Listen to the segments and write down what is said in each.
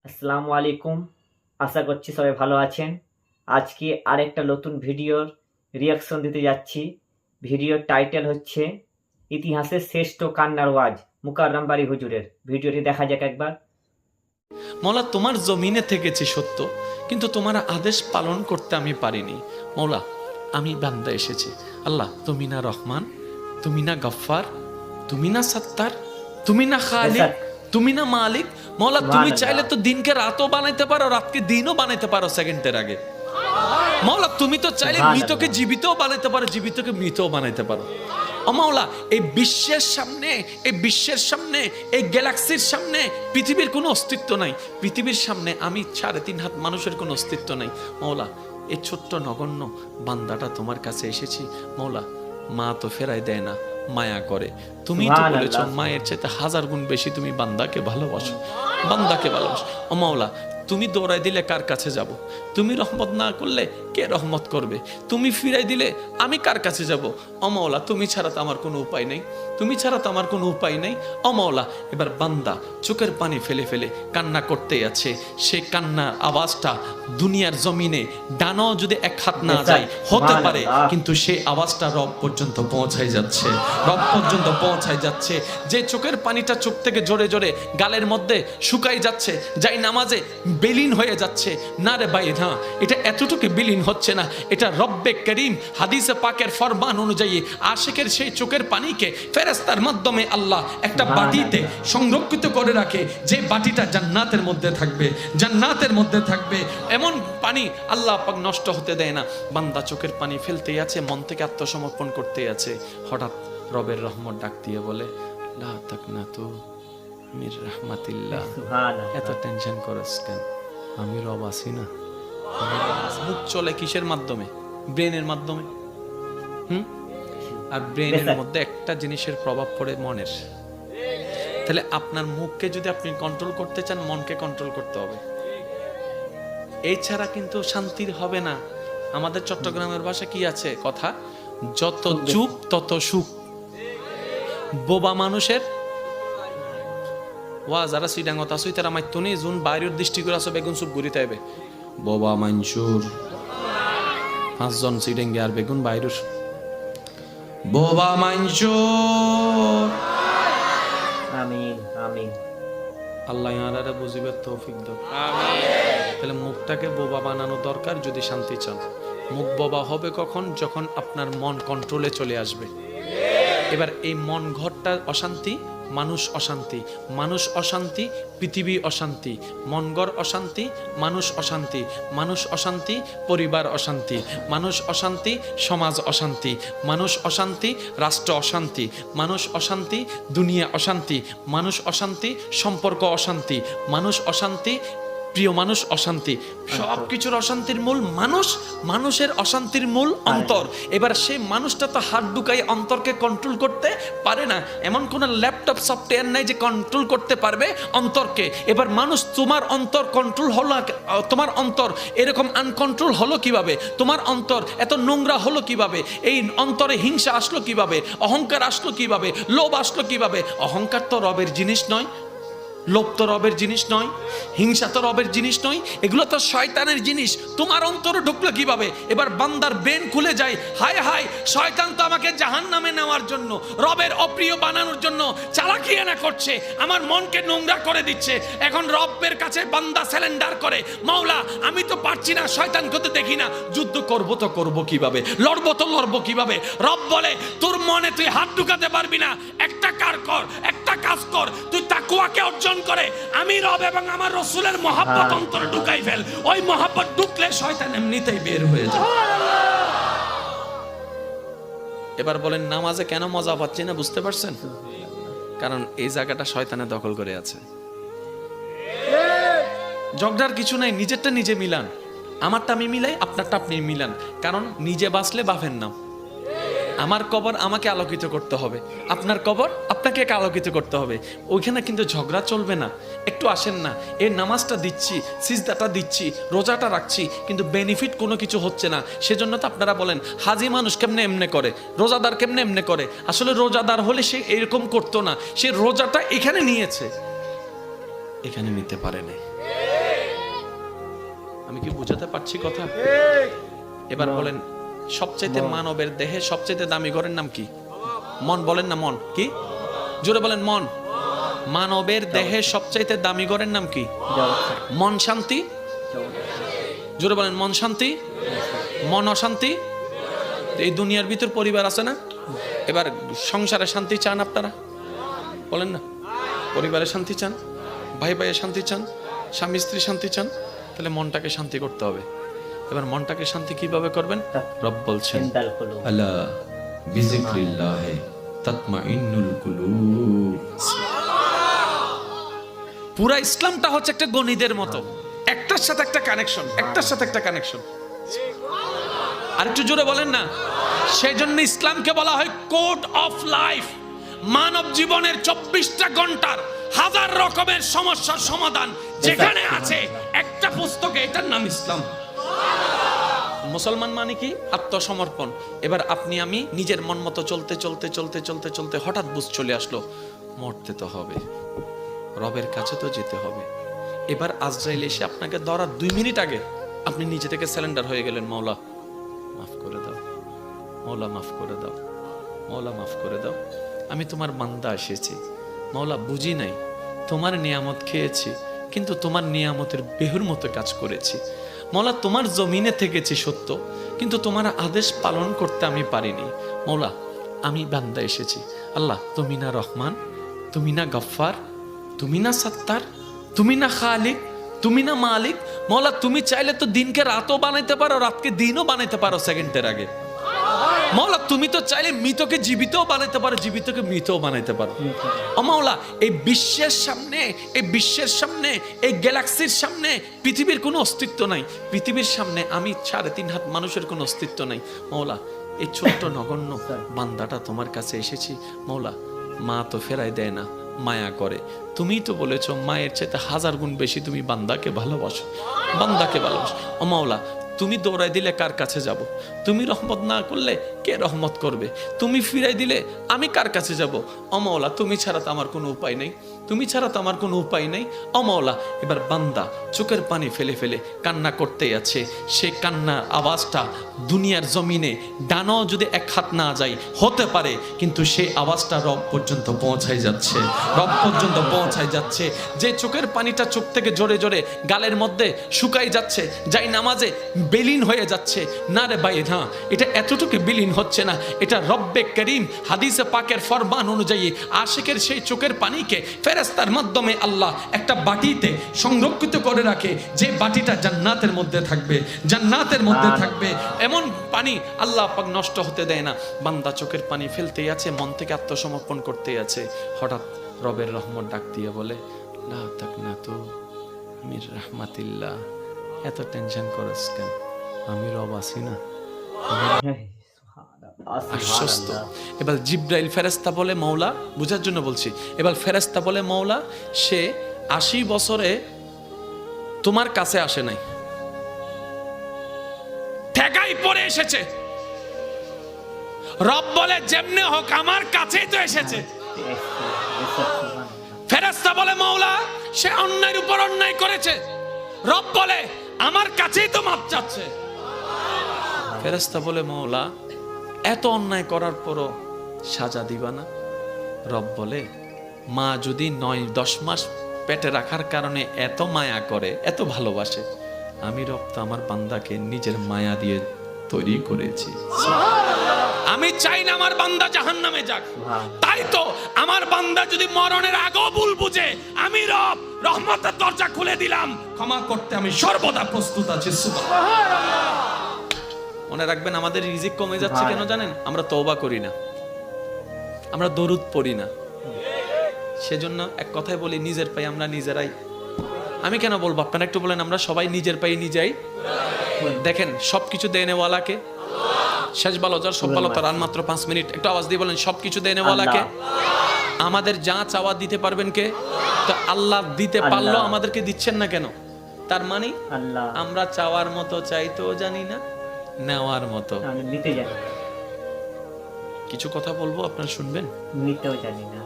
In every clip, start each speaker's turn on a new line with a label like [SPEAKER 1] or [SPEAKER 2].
[SPEAKER 1] আসসালামু আলাইকুম। আশা করছি সবাই ভালো আছেন। আজকে আরেকটা নতুন ভিডিওর রিঅ্যাকশন দিতে যাচ্ছি। ভিডিওর টাইটেল হচ্ছে ইতিহাসের শ্রেষ্ঠ কান্নার ওয়াজ মুকাররম বাড়ি হুজুরের। ভিডিওটি দেখা যাক একবার।
[SPEAKER 2] মৌলা, তোমার জমিনে থেকেছি সত্য, কিন্তু তোমার আদেশ পালন করতে আমি পারিনি। মৌলা, আমি বান্দা এসেছি। আল্লাহ, তুমি না রহমান, তুমি না গফফার, তুমি না সত্তার, তুমি না খালিক, তুমি না মালিক। মৌলা, তুমি চাইলে তো দিনকে রাতও বানাইতে পারো, রাতকে দিনও বানাইতে পারো সেকেন্ডের আগে। মৌলা, তুমি তো চাইলে মৃতকে জীবিতও বানাইতে পারো, জীবিতকে মৃতও বানাইতে পারো। ও মাওলা, এই বিশ্বের সামনে, এই বিশ্বের সামনে, এই গ্যালাক্সির সামনে পৃথিবীর কোনো অস্তিত্ব নাই। পৃথিবীর সামনে আমি 3.5 হাত মানুষের কোনো অস্তিত্ব নাই। মাওলা, এই ছোট্ট নগণ্য বান্দাটা তোমার কাছে এসেছি। মাওলা, মা তো ফেরাই দেয় না, মায়া করে। তুমি তো বলেছো মায়ের চাইতে 1000 গুণ বেশি তুমি বান্দাকে ভালোবাসো, বান্দাকে ভালোবাসো। ও মাওলা, তুমি দৌড়াই দিলে কার কাছে যাব? তুমি রহমত না করলে কে রহমত করবে? তুমি ফিরাই দিলে আমি কার কাছে যাব? ও মাওলা, তুমি ছাড়া তো আমার কোনো উপায় নেই, তুমি ছাড়া তো আমার কোনো উপায় নেই। ও মাওলা, এবার বান্দা চোখের পানি ফেলে ফেলে কান্না করতেই আছে। সে কান্নার আওয়াজটা দুনিয়ার জমিনে ডানাও যদি 1 হাত না যায় হতে পারে, কিন্তু সে আওয়াজটা রব পর্যন্ত পৌঁছায় যাচ্ছে, রব পর্যন্ত পৌঁছায় যাচ্ছে। যে চোখের পানিটা চোখ থেকে জোরে জোরে গালের মধ্যে শুকাই যাচ্ছে, যাই নামাজে বিলীন হয়ে যাচ্ছে। না রে ভাই, না, এটা এতটুকু বিলীন হচ্ছে না, এটা রব্বে করিম হাদিসে পাকের ফরমান অনুযায়ী আশিকের সেই চোখের পানিকে ফেরেশতার মাধ্যমে আল্লাহ একটা বাটিতে সংরক্ষিত করে রাখে, যে বাটিটা জান্নাতের মধ্যে থাকবে, জান্নাতের মধ্যে থাকবে। এমন পানি আল্লাহ পাক নষ্ট হতে দেয় না। বান্দা চোখের পানি ফেলতেই আছে, মন থেকে আত্মসমর্পণ করতেই আছে। হঠাৎ রবের রহমত ডাক দিয়ে বলে, লা তাকনাতু মির রাহমাতিল্লাহ। এত টেনশন করস কেন? আমি রব আছি না। মুখ চলে কিসের মাধ্যমে? ব্রেনের মাধ্যমে। আর ব্রেনের মধ্যে একটা জিনিসের প্রভাব পড়ে মনের। তাহলে আপনার মুখকে যদি আপনি কন্ট্রোল করতে চান, মনকে কন্ট্রোল করতে হবে। এই ছাড়া কিন্তু শান্তির হবে না। আমাদের চট্টগ্রামের ভাষা কি আছে কথা, যত চুপ তত সুখ। বোবা মানুষের ওয়া যারা সিডাঙ্গত আসুই তারা মাইতনি জুন বাইরের দৃষ্টি করে আসো বেগুন সুপ ঘুরিতে হবে। বোবা মানসুর 5 জন সিডেঙ্গে আর বেগুন বাইরের বোবা মানসুর।
[SPEAKER 1] আমিন আমিন।
[SPEAKER 2] আল্লাহ ইয়ারারে বুঝিবার তৌফিক দাও। আমিন। তাহলে মুখটাকে বোবা বানানো দরকার যদি শান্তি চান। মুখ বোবা হবে কখন? যখন আপনার মন কন্ট্রোলে চলে আসবে। এবার এই মন ঘরটা অশান্তি, মানুষ অশান্তি, মানুষ অশান্তি, পৃথিবী অশান্তি, মনগর অশান্তি, মানুষ অশান্তি, মানুষ অশান্তি, পরিবার অশান্তি, মানুষ অশান্তি, সমাজ অশান্তি, মানুষ অশান্তি, রাষ্ট্র অশান্তি, মানুষ অশান্তি, দুনিয়া অশান্তি, মানুষ অশান্তি, সম্পর্ক অশান্তি, মানুষ অশান্তি, প্রিয় মানুষ অশান্তি। সব কিছুর অশান্তির মূল মানুষ, মানুষের অশান্তির মূল অন্তর। এবার সেই মানুষটা তো হাত ঢুকাই অন্তরকে কন্ট্রোল করতে পারে না। এমন কোন ল্যাপটপ সফটওয়্যার নাই যে কন্ট্রোল করতে পারবে অন্তরকে। এবার মানুষ, তোমার অন্তর কন্ট্রোল হলো, তোমার অন্তর এরকম আনকন্ট্রোল হলো কিভাবে? তোমার অন্তর এত নোংরা হলো কিভাবে? এই অন্তরে হিংসা আসলো কিভাবে? অহংকার আসলো কিভাবে? লোভ আসলো কিভাবে? অহংকার তো রবের জিনিস নয়, লোভ তো রবের জিনিস নয়, হিংসা তো রবের জিনিস নয়, এগুলো তো শয়তানের জিনিস। তোমার অন্তরে ঢুকলো কিভাবে? এবার বান্দার ব্রেন খুলে যায়, হায় হায়, শয়তান তো আমাকে জাহান্নামে নেওয়ার জন্য, রবের অপ্রিয় বানানোর জন্য চালাকিয়ানা করছে, আমার মনকে নোংরা করে দিচ্ছে। এখন রবের কাছে বান্দা স্যালেন্ডার করে, মাওলা আমি তো পারছি না, শয়তানকে তো দেখি না, যুদ্ধ করবো তো করবো কিভাবে, লড়বো তো লড়বো কিভাবে? রব বলে, তোর মনে তুই হাত ঢুকাতে পারবি না, একটা কাজ কর, তুই তাকওয়াকে অর্জন করে আমি রব এবং আমার রাসূলের মহব্বত অন্তরে ঢুকাই ফেল। ওই মহব্বত ঢুকলে শয়তান এমনিতেই বের হয়ে যায়। এবার বলেন, নামাজে কেন মজা পাচ্ছি না? বুঝতে পারছেন? কারণ এই জায়গাটা শয়তানে দখল করে আছে। ঝগড়ার কিছু নাই, নিজেরটা নিজে মিলান, আমারটা আমি মিলাই, আপনারটা আপনি মিলান। কারণ নিজে বাঁচলে বাফের নাম। আমার কবর আমাকে আলোকিত করতে হবে, আপনার কবর আপনাকে আলোকিত করতে হবে। ওইখানে কিন্তু ঝগড়া চলবে না। একটু আসেন না, এই নামাজটা দিচ্ছি, সিজদাটা দিচ্ছি, রোজাটা রাখছি, কিন্তু বেনিফিট কোনো কিছু হচ্ছে না। সেজন্য তো আপনারা বলেন হাজি মানুষ কেমনে এমনে করে, রোজাদার কেমনে এমনে করে। আসলে রোজাদার হলে সে এরকম করতো না, সে রোজাটা এখানে নিয়েছে, এখানে নিতে পারে নাই। আমি কি বুঝাতে পারছি কথা? এবার বলেন, সবচাইতে মানবের দেহে সবচাইতে দামি ঘরের নাম কি? মন। বলেন না, মন কি? জোরে বলেন, মন। মানবের দেহে সবচাইতে দামি ঘরের নাম কি? মন শান্তি। জোরে বলেন, মন শান্তি। মন অশান্তি। এই দুনিয়ার ভিতর পরিবার আছে না? এবার সংসারে শান্তি চান আপনারা? বলেন না, পরিবারে শান্তি চান, ভাই ভাইয়ের শান্তি চান, স্বামী স্ত্রী শান্তি চান, তাহলে মনটাকে শান্তি করতে হবে। এবার মনটাকে শান্তি কিভাবে করবেন? রব বলছেন, আলা বিযিকরিল্লাহি তাতমাইন্নুল কুলুব। পুরা ইসলামটা হচ্ছে একটা গণিতের মতো, একটার সাথে একটা কানেকশন, একটার সাথে একটা কানেকশন। আর একটু জোরে বলেন না। সেই জন্য ইসলামকে বলা হয় কোড অফ লাইফ। মানব জীবনের 24টা ঘন্টার হাজার রকমের সমস্যার সমাধান যেখানে আছে একটা পুস্তকে, এটার নাম ইসলাম। মুসলমান মানে কি? আত্মসমর্পণ। এবার আপনি আমি নিজের মন মতো চলতে চলতে চলতে চলতে চলতে হঠাৎ বুঝ চলে আসলো, মরতে তো হবে, রবের কাছে তো যেতে হবে। এবার আজরাইল এসে আপনাকে ধরার 2 মিনিট আগে আপনি নিজে থেকে সারেন্ডার হয়ে গেলেন, মাওলা মাফ করে দাও, মাওলা মাফ করে দাও, মাওলা মাফ করে দাও, আমি তোমার বান্দা এসেছি, মাওলা বুঝি নাই, তোমার নিয়ামত খেয়েছি কিন্তু তোমার নিয়ামতের বেহুর মতো কাজ করেছি, মাওলা তোমার জমিনে থেকেছি সত্য কিন্তু তোমার আদেশ পালন করতে আমি পারিনি, মাওলা আমি বান্দা এসেছি। আল্লাহ তুমি না রহমান, তুমি না গফফার, তুমি না সত্তার, তুমি না খালিক, তুমি না মালিক, মাওলা তুমি চাইলে তো দিনকে রাতও বানাইতে পারো, রাতকে দিনও বানাইতে পারো সেকেন্ডের আগে। মাওলা তুমি তো চাইলে মৃতকে জীবিতও বানাইতে পারো, জীবিতকে মৃতও বানাইতে পারো। ও মাওলা এই বিশ্বের সামনে, এই বিশ্বের সামনে, এই গ্যালাক্সির সামনে পৃথিবীর কোনো অস্তিত্ব নাই, পৃথিবীর সামনে আমি 3.5 হাত মানুষের কোনো অস্তিত্ব নাই। মাওলা এই ছোট্ট নগণ্য বান্দাটা তোমার কাছে এসেছি, মাওলা মা তো ফেরাই দেয় না, মায়া করে। তুমিই তো বলেছো মায়ের চাইতে 1000 গুণ বেশি তুমি বান্দাকে ভালোবাসো, বান্দাকে ভালোবাসো। ও মাওলা তুমি দৌড়াই দিলে কার কাছে যাব? তুমি রহমত না করলে কে রহমত করবে? তুমি ফিরাই দিলে আমি কার কাছে যাব? ও মাওলা তুমি ছাড়া তো আমার কোনো উপায় নেই, তুমি ছাড়া তো আমার কোনো উপায় নেই। ও মাওলা এবার বান্দা চোখের পানি ফেলে ফেলে কান্না করতেই আছে। সেই কান্নার আওয়াজটা দুনিয়ার জমিনে ডানাও যদি 1 হাত না যায় হতে পারে, কিন্তু সেই আওয়াজটা রব পর্যন্ত পৌঁছায় যাচ্ছে, রব পর্যন্ত পৌঁছায় যাচ্ছে। যে চোখের পানিটা চোখ থেকে জোরে জোরে গালের মধ্যে শুকাই যাচ্ছে, যাই নামাজে বিলীন হয়ে যাচ্ছে, না রে ভাই না, এটা এতটুকু বিলীন হচ্ছে না, এটা রব্বে করিম হাদিসে পাকের ফরমান অনুযায়ী আশিকের সেই চোখের পানিকে ফেরেশতার মাধ্যমে আল্লাহ একটা বাটিতে সংরক্ষিত করে রাখে, যে বাটিটা জান্নাতের মধ্যে থাকবে, জান্নাতের মধ্যে থাকবে। এমন পানি আল্লাহ পাক নষ্ট হতে দেয় না। বান্দা চোখের পানি ফেলতেই আছে, মন থেকে আত্মসমর্পণ করতেই আছে। হঠাৎ রবের রহমত ডাক দিয়ে বলে, লা তাকনাতু মির রাহমাতিল্লাহ, এত টেনশন করস কেন? আমি রব আছি না, আশ্বস্ত। এবার জিব্রাইল ফেরেশতা বলে, মওলা বুঝার জন্য বলছি, এবার ফেরেশতা বলে, মওলা সে 80 বছরে তোমার কাছে আসে নাই, ঠেকাই পড়ে এসেছে। রব বলে যেমনে হোক আমার কাছেই তো এসেছে। ফেরেশতা বলে, মওলা সে অন্যায়ের উপর অন্যায় করেছে। রব বলে আমার কাছেই তো মাপ চাচ্ছে। ফেরেশতা বলে, মওলা এত অন্যায় করার পরও সাজা দিবা না? রব বলে, মা যদি 9-10 মাস পেটে রাখার কারণে এত মায়া করে, এত ভালোবাসে, আমি রব তো আমার বান্দাকে নিজের মায়া দিয়ে তৈরি করেছি। আমি চাই না আমার বান্দা জাহান্নামে যাক, তাই তো আমার বান্দা যদি মরণের আগেও ভুল বুঝে, আমি রব রহমতের দরজা খুলে দিলাম, ক্ষমা করতে আমি সর্বদা প্রস্তুত আছি। সুবহানাল্লাহ। মনে রাখবেন, আমাদের রিজিক কমে যাচ্ছে কেন জানেন? আমরা তওবা করি না, আমরা দরুদ পড়ি না। সেজন্য এক কথায় বলি, নিজের পায়ে আমরা নিজেরাই। আমি কেন বলবো, আপনারা একটু বলেন, আমরা সবাই নিজের পায়ে নিজেই। দেখেন সবকিছু দেনেওয়ালাকে, শেষ ভালো যার সব ভালো তার, আর মাত্র 5 মিনিট, একটু আওয়াজ দিয়ে বলেন, সবকিছু দেনেওয়ালাকে। আমাদের যা চাওয়া দিতে পারবেন কে? তো আল্লাহ দিতে পারলো, আমাদেরকে দিচ্ছেন না কেন? তার মানে আমরা চাওয়ার মতো চাইতেও জানি না, নেওয়ার মতো
[SPEAKER 1] নিতে জানি না।
[SPEAKER 2] কিছু কথা বলবো, আপনারা শুনবেন।
[SPEAKER 1] নিতেও জানি না।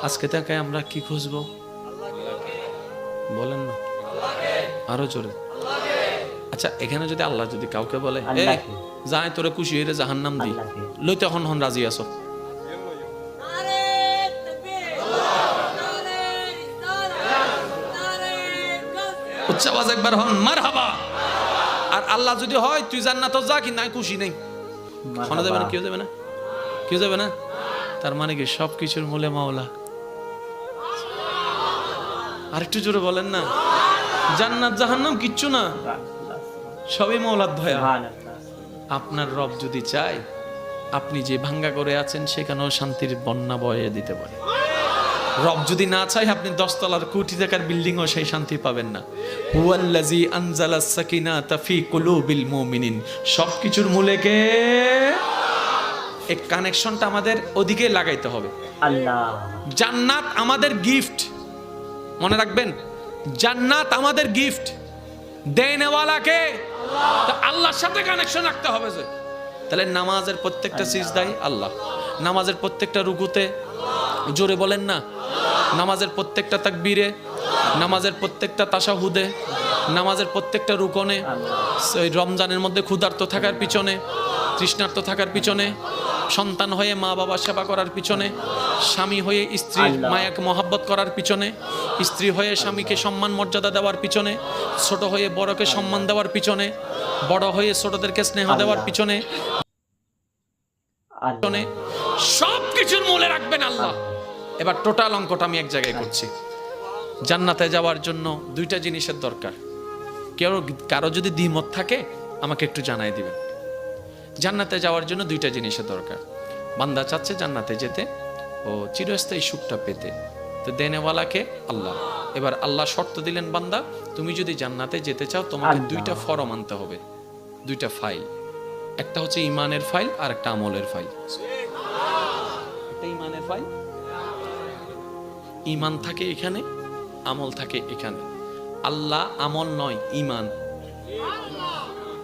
[SPEAKER 2] আজকে থেকে আমরা কি খুঁজবো? বলেন না। আরো জোরে। আচ্ছা, এখানে যদি আল্লাহ যদি কাউকে বলে এই
[SPEAKER 1] আল্লাহকে।
[SPEAKER 2] যায় তোরে খুশি হয়ে জাহান্নাম দি,
[SPEAKER 1] আল্লাহকে।
[SPEAKER 2] লইতে হন হন রাজি আছো? উচ্চ আওয়াজ একবার হন মারহাবা। আর আল্লাহ যদি হয় তুই জান্নাত যা, কিন্তু আমি খুশি নেই, শোনা যাবে না, কেউ যাবে না, কেউ যাবে না। তার মানে কি সবকিছুর মূলে মাওলা। আরেকটু জোরে বলেন না, জান্নাত জাহান্নাম কিচ্ছু না, সবই মাওলার দয়া। আপনার রব যদি চায় আপনি যে ভাঙ্গা করে আছেন সেখানেও শান্তির বন্যা বয়ে দিতে পারে। রব যদি না চায় আপনি 10 তলার কোটি টাকার বিল্ডিং ও সেই শান্তি পাবেন না। হুয়াল্লাযী আনজালাস সাকিনাতা ফি কুলুবিল মুমিনিন। সবকিছুর মূলে কে? এই কানেকশনটা আমাদের ওদিকে লাগাইতে হবে।
[SPEAKER 1] আল্লাহ।
[SPEAKER 2] জান্নাত আমাদের গিফট, মনে রাখবেন, জান্নাত আমাদের গিফট। দেনেওয়ালা কে? তো আল্লাহর সাথে কানেকশন রাখতে হবে। যে তাহলে নামাজের প্রত্যেকটা সিজদাই আল্লাহ, নামাজের প্রত্যেকটা রুকুতে, জোরে বলেন না, নামাজের প্রত্যেকটা তাকবীরে, নামাজের প্রত্যেকটা তাশাহুদে, নামাজের প্রত্যেকটা রুকনে, এই রমজানের মধ্যে ক্ষুধার্ত থাকার পিছনে, তৃষ্ণার্ত থাকার পিছনে, সন্তান হয়ে মা বাবার সেবা করার পিছনে, স্বামী হয়ে স্ত্রীর মায়াকে মহাব্বত করার পিছনে, স্ত্রী হয়ে স্বামীকে সম্মান মর্যাদা দেওয়ার পিছনে, ছোট হয়ে বড়কে সম্মান দেওয়ার পিছনে, বড় হয়ে ছোটদেরকে স্নেহ দেওয়ার পিছনে, সবকিছুর মূলে রাখবেন আল্লাহ। এবার টোটাল অঙ্কটা আমি এক জায়গায় করছি। জান্নাতে যাওয়ার জন্য 2টা জিনিসের দরকার। কারো যদি দ্বিমত থাকে আমাকে একটু জানাই দিবেন। জান্নাতে যাওয়ার জন্য 2টা জিনিসের দরকার। বান্দা চাচ্ছে জান্নাতে যেতে ও চিরস্থায়ী সুখটা পেতে, তো দেনেওয়ালাকে আল্লাহ। এবার আল্লাহ শর্ত দিলেন, বান্দা তুমি যদি জান্নাতে যেতে চাও তোমাকে 2টা ফরম আনতে হবে, 2টা ফাইল। একটা হচ্ছে ইমানের ফাইল আর একটা আমলের ফাইল। একটা ইমানের ফাইল, ইমান থাকে এখানে, আমল থাকে এখানে। আল্লাহ আমল নয়, ইমান।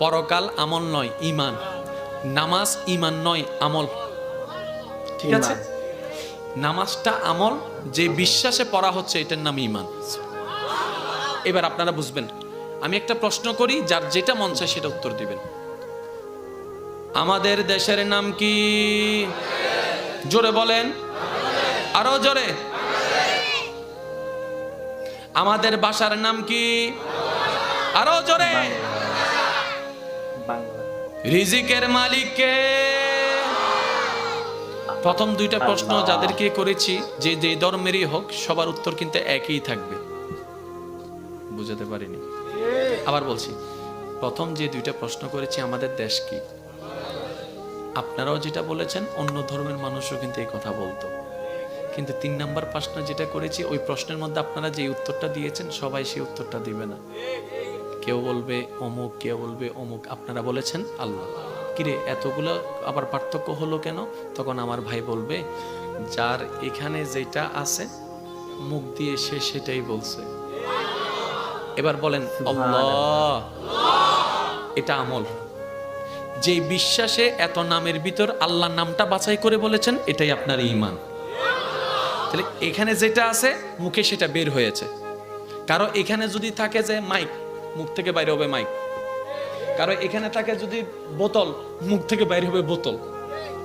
[SPEAKER 2] পরকাল আমল নয়, ইমান। নামাজ ইমান নয়, আমল। ঠিক আছে? নামাজটা আমল, যে বিশ্বাসে পড়া হচ্ছে এটার নাম ইমান। এবার আপনারা বুঝবেন, আমি একটা প্রশ্ন করি, যার যেটা মন চায় সেটা উত্তর দিবেন। আমাদের দেশের নাম কি? জোরে বলেন, আরো জোরে। আমাদের ভাষার নাম কি? আরো জোরে। রিজিকের মালিক কে? প্রথম 2টা প্রশ্ন যাদেরকে করেছি, যে যে ধর্মেরই হোক, সবার উত্তর কিন্তু একই থাকবে। বুঝাতে পারিনি? আবার বলছি, প্রথম যে 2টা প্রশ্ন করেছি, আমাদের দেশ কি? আপনারাও যেটা বলেছেন, অন্য ধর্মের মানুষও কিন্তু এই কথা বলতো। কিন্তু 3 নাম্বার প্রশ্ন যেটা করেছি, ওই প্রশ্নের মধ্যে আপনারা যে উত্তরটা দিয়েছেন সবাই সেই উত্তরটা দিবে না। কেউ বলবে অমুক, কেউ বলবে অমুক। আপনারা বলেছেন আল্লাহ। কিরে এতগুলো আবার পার্থক্য হলো কেন? তখন আমার ভাই বলবে, যার এখানে যেটা আছে মুখ দিয়ে সে সেটাই বলছে। এবার বলেন আল্লাহ, এটা আমল। যে বিশ্বাসে এত নামের ভিতর আল্লাহ নামটা বাছাই করে বলেছেন, এটাই আপনার ঈমান। তাহলে এখানে যেটা আছে মুখে সেটা বের হয়েছে। কারো এখানে যদি থাকে যে মাইক, মুখ থেকে বাইরে হবে মাইক। কারো এখানে থাকে যদি বোতল, মুখ থেকে বাইরে হবে বোতল।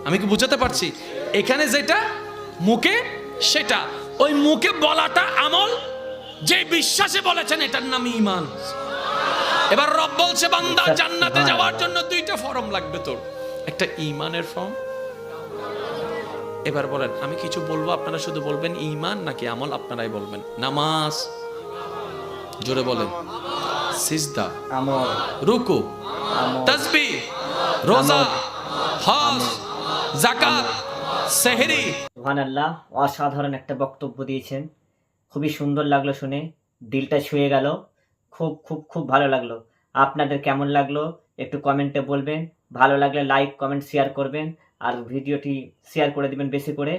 [SPEAKER 2] আমি কি বুঝাতে পারছি? এখানে যেটা মুখে সেটা, ওই মুখে বলাটা আমল, যে বিশ্বাসে বলেছেন এটার নাম ঈমান। এবার রব বলছে, বান্দা জান্নাতে যাওয়ার জন্য 2টা ফর্ম লাগবে তোর। একটা ঈমানের ফর্ম। এবার বলেন, আমি কিছু বলবো, আপনারা শুধু বলবেন ঈমান নাকি আমল, আপনারাই বলবেন। নামাজ, জোরে বলেন। সিজদা,
[SPEAKER 1] আমল।
[SPEAKER 2] রুকু, তাসবিহ, রোজা, হজ, যাকাত, সেহরি।
[SPEAKER 1] সুবহানাল্লাহ, অসাধারণ একটা বক্তব্য দিয়েছেন। খুবই সুন্দর লাগলো শুনে, দিলটা ছুঁয়ে গেল। খুব খুব খুব ভালো লাগলো। আপনাদের কেমন লাগলো একটু কমেন্টে বলবেন। ভালো লাগলে লাইক, কমেন্ট, শেয়ার করবেন। আর ভিডিওটি শেয়ার করে দিবেন বেশি করে।